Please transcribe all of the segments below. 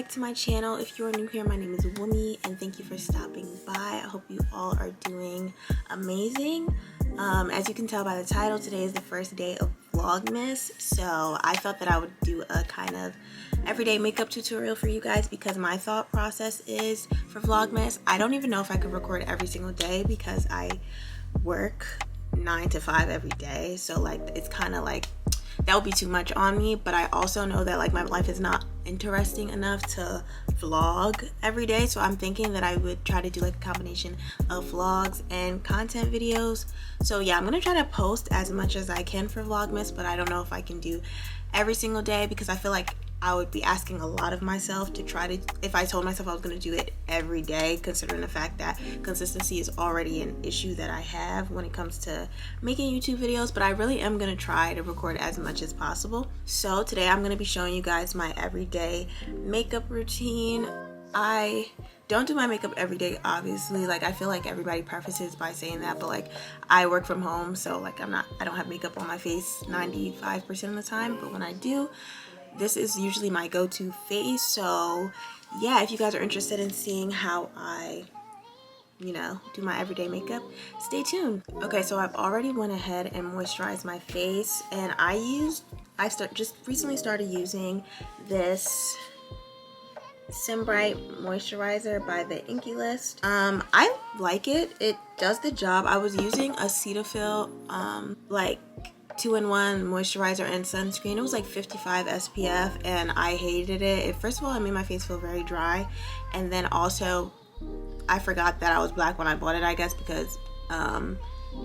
back to my channel. If you're new here, my name is Mami and thank you for stopping by. I hope you all are doing amazing. As you can tell by the title, today is the first day of Vlogmas, so I thought that I would do a kind of everyday makeup tutorial for you guys because my thought process is for Vlogmas, I don't even know if I could record every single day because I work 9 to 5 every day, so like it's kind of like that would be too much on me. But I also know that like my life is not interesting enough to vlog every day, so I'm thinking that I would try to do like a combination of vlogs and content videos. So yeah, I'm gonna try to post as much as I can for Vlogmas, but I don't know if I can do every single day because I feel like I would be asking a lot of myself to try to, if I told myself I was going to do it every day, considering the fact that consistency is already an issue that I have when it comes to making YouTube videos. But I really am going to try to record as much as possible. So today I'm going to be showing you guys my everyday makeup routine. I don't do my makeup every day, obviously. Like I feel like everybody prefaces by saying that, but like I work from home, so like I don't have makeup on my face 95% of the time, but when I do, this is usually my go-to face. So yeah, if you guys are interested in seeing how I, you know, do my everyday makeup, stay tuned. Okay, so I've already went ahead and moisturized my face, and just recently started using this Bright moisturizer by the Inky List. I like it. It does the job. I was using a Cetaphil like 2-in-1 moisturizer and sunscreen. It was like 55 SPF and I hated it. First of all, it made my face feel very dry, and then also I forgot that I was black when I bought it, I guess, because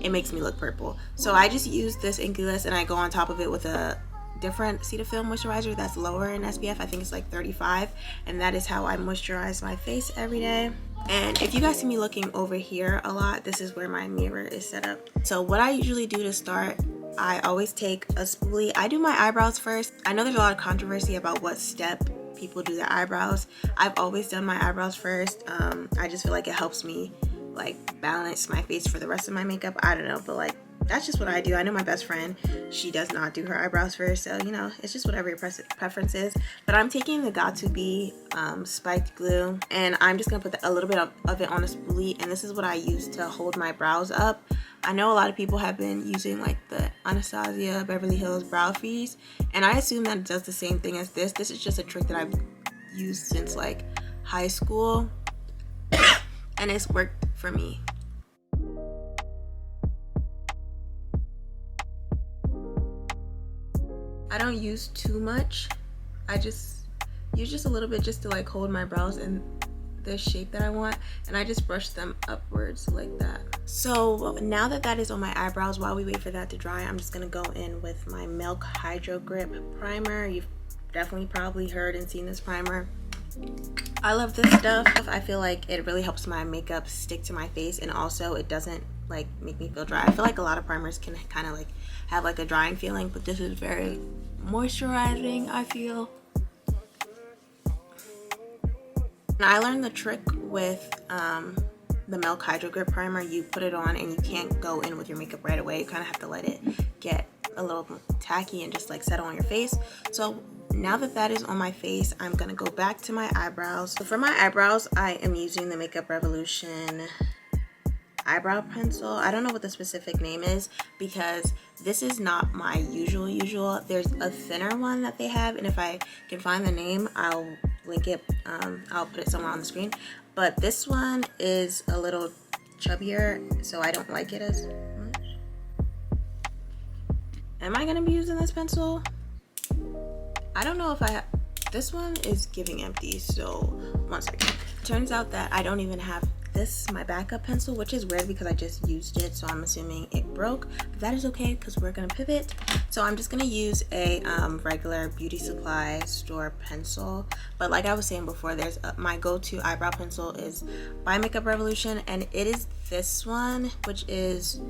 it makes me look purple. So I just used this Inky List and I go on top of it with a different Cetaphil moisturizer that's lower in SPF. I think it's like 35, and that is how I moisturize my face every day. And if you guys see me looking over here a lot, this is where my mirror is set up. So what I usually do to start, I always take a spoolie. I do my eyebrows first. I know there's a lot of controversy about what step people do their eyebrows. I've always done my eyebrows first. I just feel like it helps me like balance my face for the rest of my makeup. I don't know, but like that's just what I do. I know my best friend, she does not do her eyebrows first, so you know, it's just whatever your preference is. But I'm taking the Got2b spiked glue, and I'm just gonna put a little bit of it on a spoolie, and this is what I use to hold my brows up. I know a lot of people have been using like the Anastasia Beverly Hills brow freeze, and I assume that it does the same thing as this. This is just a trick that I've used since like high school, and it's worked for me. I don't use too much. I just use just a little bit just to like hold my brows in the shape that I want, and I just brush them upwards like that. So now that that is on my eyebrows, while we wait for that to dry, I'm just gonna go in with my Milk Hydrogrip primer. You've definitely probably heard and seen this primer. I love this stuff. I feel like it really helps my makeup stick to my face, and also it doesn't like make me feel dry. I feel like a lot of primers can kind of like have like a drying feeling, but this is very moisturizing, I feel. And I learned the trick with the Milk Hydrogrip primer. You put it on and you can't go in with your makeup right away. You kind of have to let it get a little tacky and just like settle on your face. So now that that is on my face, I'm gonna go back to my eyebrows. So for my eyebrows, I am using the Makeup Revolution Eyebrow Pencil. I don't know what the specific name is because this is not my usual. There's a thinner one that they have, and if I can find the name, I'll link it. I'll put it somewhere on the screen. But this one is a little chubbier, so I don't like it as much. Am I gonna be using this pencil? I don't know if this one is giving empty, so one second. Turns out that I don't even have this, my backup pencil, which is weird because I just used it, so I'm assuming it broke, but that is okay because we're gonna pivot. So I'm just gonna use a regular beauty supply store pencil, but like I was saying before, there's my go-to eyebrow pencil is by Makeup Revolution, and it is this one, which is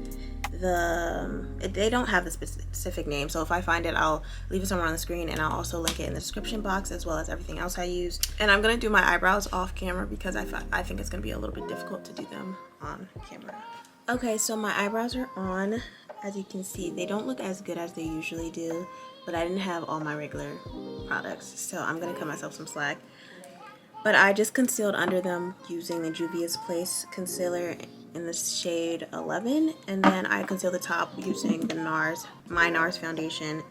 they don't have the specific name, so if I find it, I'll leave it somewhere on the screen, and I'll also link it in the description box as well as everything else I use. And I'm gonna do my eyebrows off camera because I think it's gonna be a little bit difficult to do them on camera. Okay, so my eyebrows are on. As you can see, they don't look as good as they usually do, but I didn't have all my regular products, so I'm gonna cut myself some slack. But I just concealed under them using the Juvia's Place concealer in the shade 11, and then I concealed the top using the my Nars foundation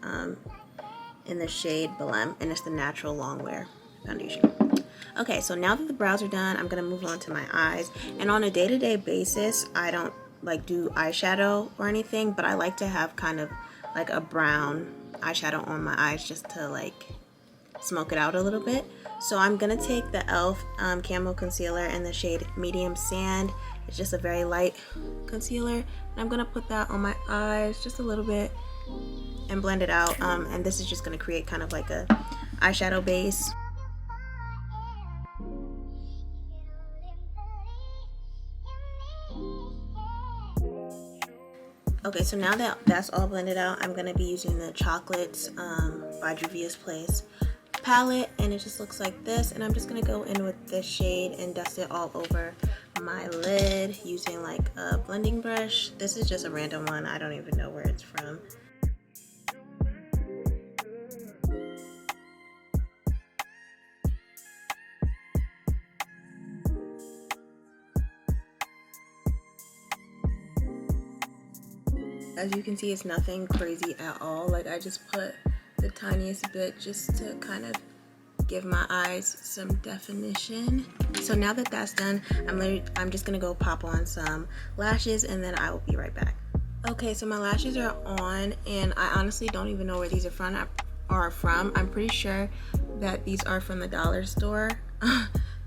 in the shade Belem, and it's the natural Longwear foundation. Okay, so now that the brows are done, I'm gonna move on to my eyes. And on a day-to-day basis, I don't like do eyeshadow or anything, but I like to have kind of like a brown eyeshadow on my eyes just to like smoke it out a little bit. So I'm gonna take the Elf Camo Concealer in the shade Medium Sand. It's just a very light concealer, and I'm gonna put that on my eyes just a little bit and blend it out. And this is just gonna create kind of like a eyeshadow base. Okay, so now that that's all blended out, I'm gonna be using the Chocolates by Juvia's Place palette, and it just looks like this. And I'm just gonna go in with this shade and dust it all over my lid using like a blending brush. This is just a random one, I don't even know where it's from. As you can see, it's nothing crazy at all. Like, I just put the tiniest bit just to kind of give my eyes some definition. So now that that's done, I'm just gonna go pop on some lashes, and then I will be right back. Okay, so my lashes are on, and I honestly don't even know where these are from. I'm pretty sure that these are from the dollar store,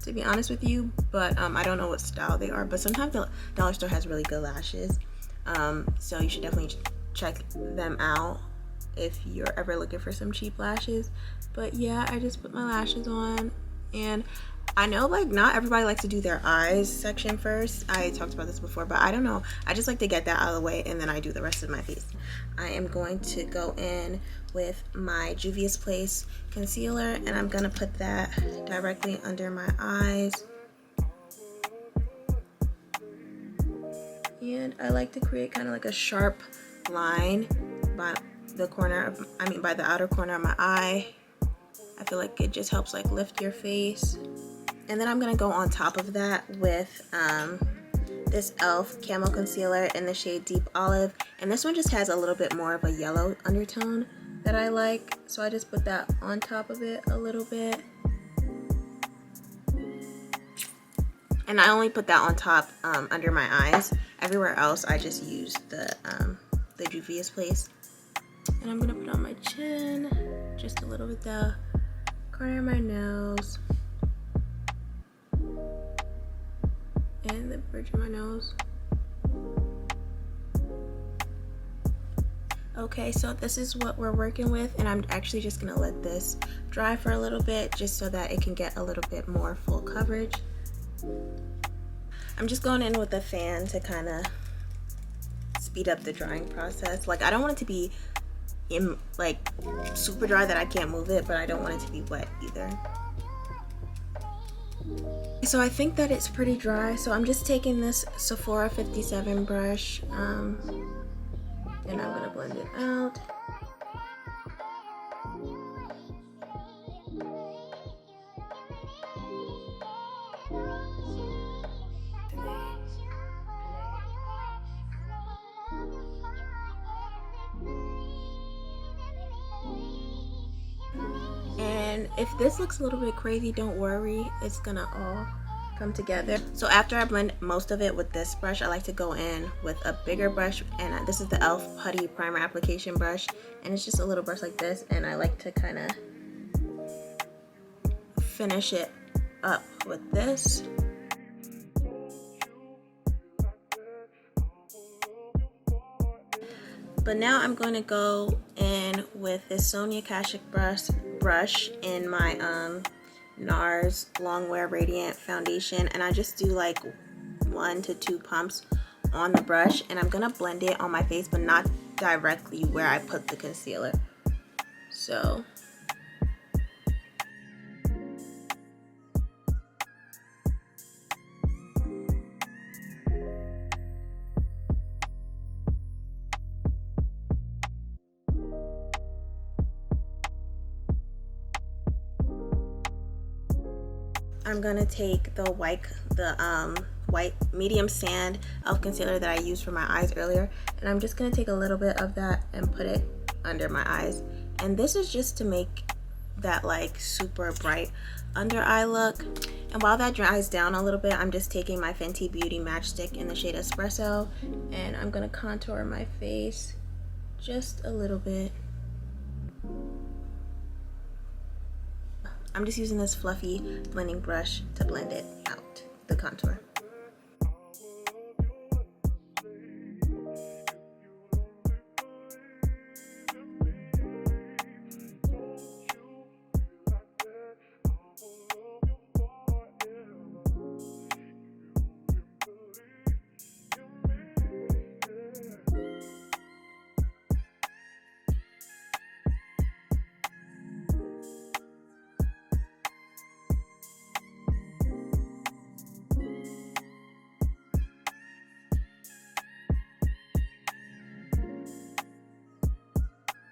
to be honest with you, but I don't know what style they are. But sometimes the dollar store has really good lashes. So you should definitely check them out if you're ever looking for some cheap lashes. But yeah, I just put my lashes on, and I know like not everybody likes to do their eyes section first. I talked about this before, but I don't know, I just like to get that out of the way and then I do the rest of my face. I am going to go in with my Juvia's Place concealer, and I'm gonna put that directly under my eyes. And I like to create kind of like a sharp line by the outer corner of my eye. I feel like it just helps like lift your face. And then I'm gonna go on top of that with this Elf Camo Concealer in the shade Deep Olive. And this one just has a little bit more of a yellow undertone that I like. So I just put that on top of it a little bit. And I only put that on top under my eyes. Everywhere else, I just use the Juvia's Place. And I'm gonna put on my chin, just a little bit the corner of my nose, and the bridge of my nose. Okay, so this is what we're working with, and I'm actually just gonna let this dry for a little bit just so that it can get a little bit more full coverage. I'm just going in with a fan to kind of speed up the drying process. Like, I don't want it to be like super dry that I can't move it, but I don't want it to be wet either. So I think that it's pretty dry, so I'm just taking this Sephora 57 brush and I'm gonna blend it out. And if this looks a little bit crazy, don't worry, it's gonna all come together. So after I blend most of it with this brush, I like to go in with a bigger brush, and this is the Elf Putty Primer Application Brush, and it's just a little brush like this, and I like to kind of finish it up with this. But now I'm going to go in with this Sonia Kashuk brush in my Nars Longwear Radiant Foundation, and I just do like 1 to 2 pumps on the brush, and I'm gonna blend it on my face, but not directly where I put the concealer. So I'm gonna take the white medium sand elf concealer that I used for my eyes earlier, and I'm just gonna take a little bit of that and put it under my eyes. And this is just to make that like super bright under eye look. And while that dries down a little bit, I'm just taking my Fenty Beauty Matchstick in the shade Espresso, and I'm gonna contour my face just a little bit. I'm just using this fluffy blending brush to blend it out, the contour.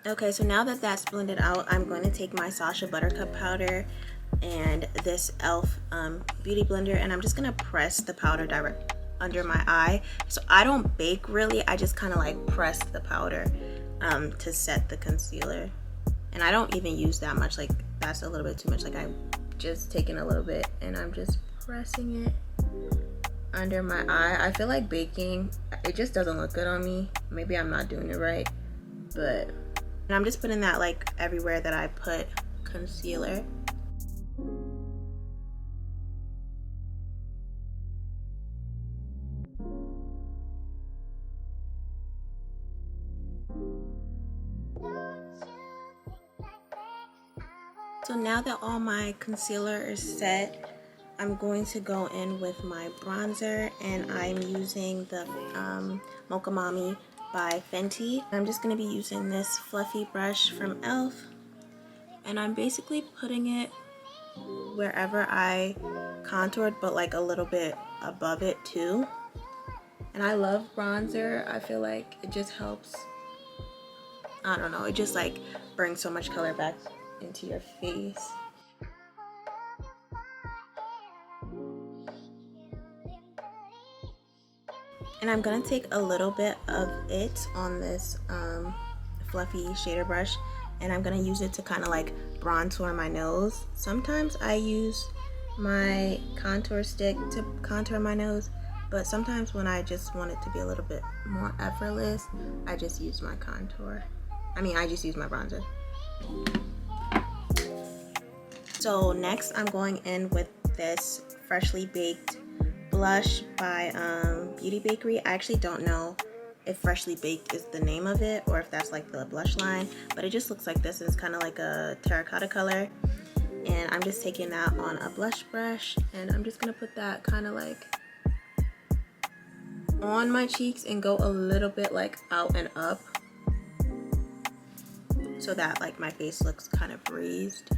Okay, so now that that's blended out, I'm going to take my Sacha Buttercup powder and this e.l.f. beauty blender, and I'm just going to press the powder direct under my eye. So I don't bake really, I just kind of like press the powder to set the concealer. And I don't even use that much, like that's a little bit too much. Like I'm just taking a little bit and I'm just pressing it under my eye. I feel like baking, it just doesn't look good on me. Maybe I'm not doing it right, but... And I'm just putting that like everywhere that I put concealer. So now that all my concealer is set, I'm going to go in with my bronzer, and I'm using the Mocha Mami by Fenty. I'm just going to be using this fluffy brush from e.l.f. and I'm basically putting it wherever I contoured, but like a little bit above it too. And I love bronzer. I feel like it just helps, I don't know, it just like brings so much color back into your face. And I'm gonna take a little bit of it on this fluffy shader brush, and I'm gonna use it to kind of like bronzer my nose. Sometimes I use my contour stick to contour my nose, but sometimes when I just want it to be a little bit more effortless, I just use my contour. I just use my bronzer. So next I'm going in with this freshly baked blush by Beauty Bakerie. I actually don't know if freshly baked is the name of it or if that's like the blush line, but it just looks like this. It's kind of like a terracotta color, and I'm just taking that on a blush brush, and I'm just gonna put that kind of like on my cheeks and go a little bit like out and up so that like my face looks kind of raised.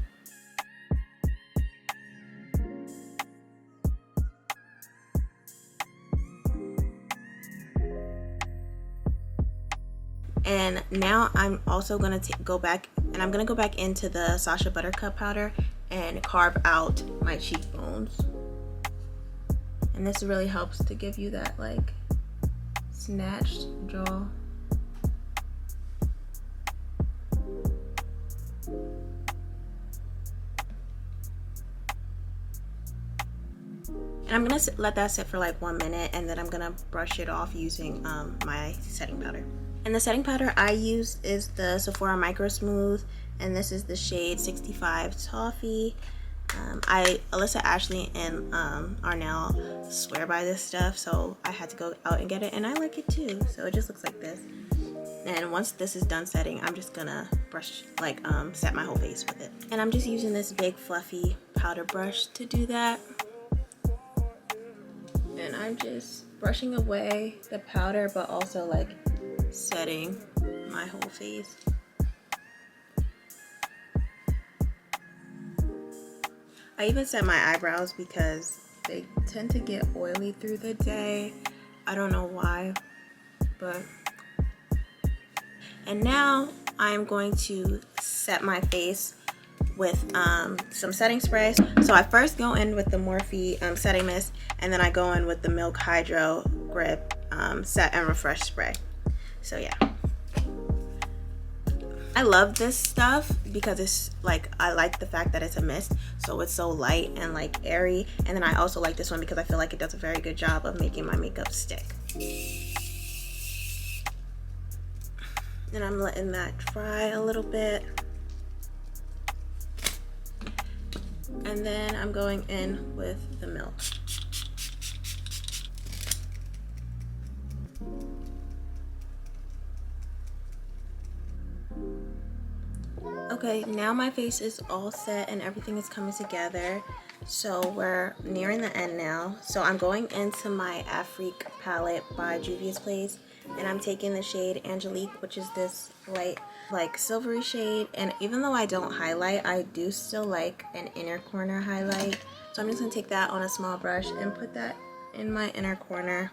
And now I'm also gonna go back into the Sacha Buttercup powder and carve out my cheekbones. And this really helps to give you that like snatched jaw. And I'm gonna let that sit for like 1 minute, and then I'm gonna brush it off using my setting powder. And the setting powder I use is the Sephora Micro Smooth, and this is the shade 65 Toffe. Alyssa, Ashley, and Arnell swear by this stuff, so I had to go out and get it, and I like it too. So it just looks like this. And once this is done setting, I'm just gonna brush, like set my whole face with it. And I'm just using this big fluffy powder brush to do that. And I'm just brushing away the powder, but also like setting my whole face. I even set my eyebrows because they tend to get oily through the day. I don't know why, but... And now I'm going to set my face with some setting spray. So I first go in with the Morphe setting mist, and then I go in with the Milk Hydrogrip set and refresh spray. So yeah, I love this stuff because it's like, I like the fact that it's a mist, so it's so light and like airy. And then I also like this one because I feel like it does a very good job of making my makeup stick. And I'm letting that dry a little bit. And then I'm going in with the milk. Okay, now my face is all set and everything is coming together. So we're nearing the end now. So I'm going into my Afrique palette by Juvia's Place, and I'm taking the shade Angelique, which is this light, like silvery shade. And even though I don't highlight, I do still like an inner corner highlight. So I'm just gonna take that on a small brush and put that in my inner corner.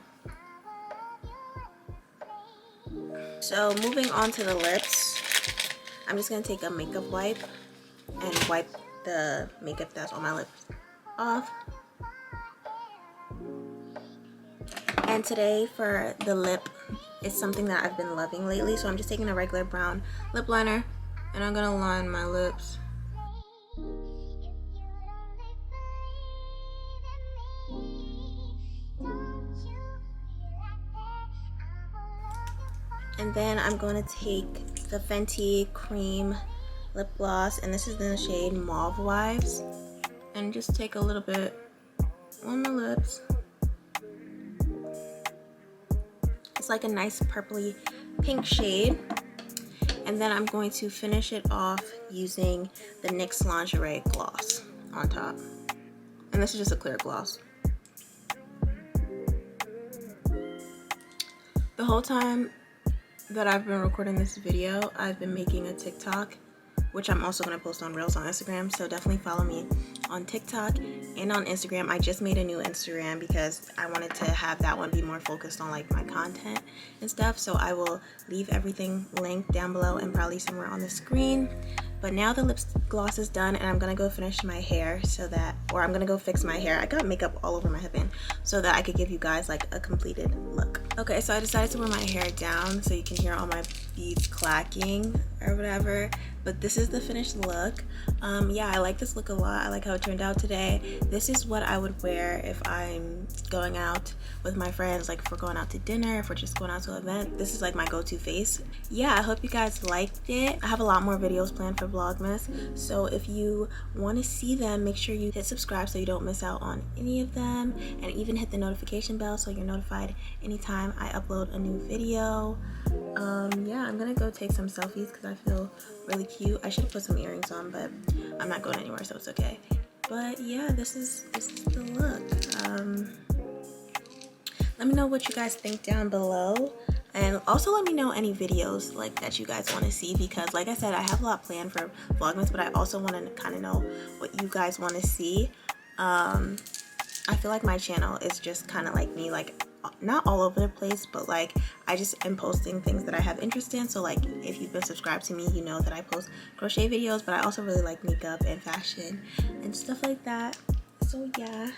So moving on to the lips, I'm just gonna take a makeup wipe and wipe the makeup that's on my lips off. And today for the lip, it's something that I've been loving lately. So I'm just taking a regular brown lip liner and I'm gonna line my lips. And then I'm going to take the Fenty Cream Lip Gloss, and this is in the shade Mauve Wives, and just take a little bit on my lips. It's like a nice purpley pink shade. And then I'm going to finish it off using the NYX Lingerie Gloss on top. And this is just a clear gloss. The whole time that I've been recording this video, I've been making a TikTok, which I'm also going to post on Reels on Instagram, so definitely follow me on TikTok and on Instagram. I just made a new Instagram because I wanted to have that one be more focused on like my content and stuff, so I will leave everything linked down below and probably somewhere on the screen. But now the lip gloss is done, and I'm gonna go finish my hair so that, or I'm gonna go fix my hair. I got makeup all over my headband so that I could give you guys like a completed look. Okay, so I decided to wear my hair down so you can hear all my beads clacking or whatever. But this is the finished look. Yeah, I like this look a lot. I like how it turned out today. This is what I would wear if I'm going out with my friends, like if we're going out to dinner, if we're just going out to an event. This is like my go-to face. Yeah, I hope you guys liked it. I have a lot more videos planned for Vlogmas, so if you want to see them, make sure you hit subscribe so you don't miss out on any of them, and even hit the notification bell so you're notified anytime I upload a new video. Yeah, I'm gonna go take some selfies because I feel really cute. I should have put some earrings on, but I'm not going anywhere, so it's okay. But yeah, this is the look. Let me know what you guys think down below, and also let me know any videos like that you guys want to see, because like I said, I have a lot planned for Vlogmas, but I also want to kind of know what you guys want to see. I feel like my channel is just kind of like me, like not all over the place, but like I just am posting things that I have interest in. So like if you've been subscribed to me, you know that I post crochet videos, but I also really like makeup and fashion and stuff like that. So yeah,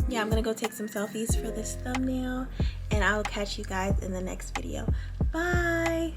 yeah, I'm gonna go take some selfies for this thumbnail, and I'll catch you guys in the next video. Bye.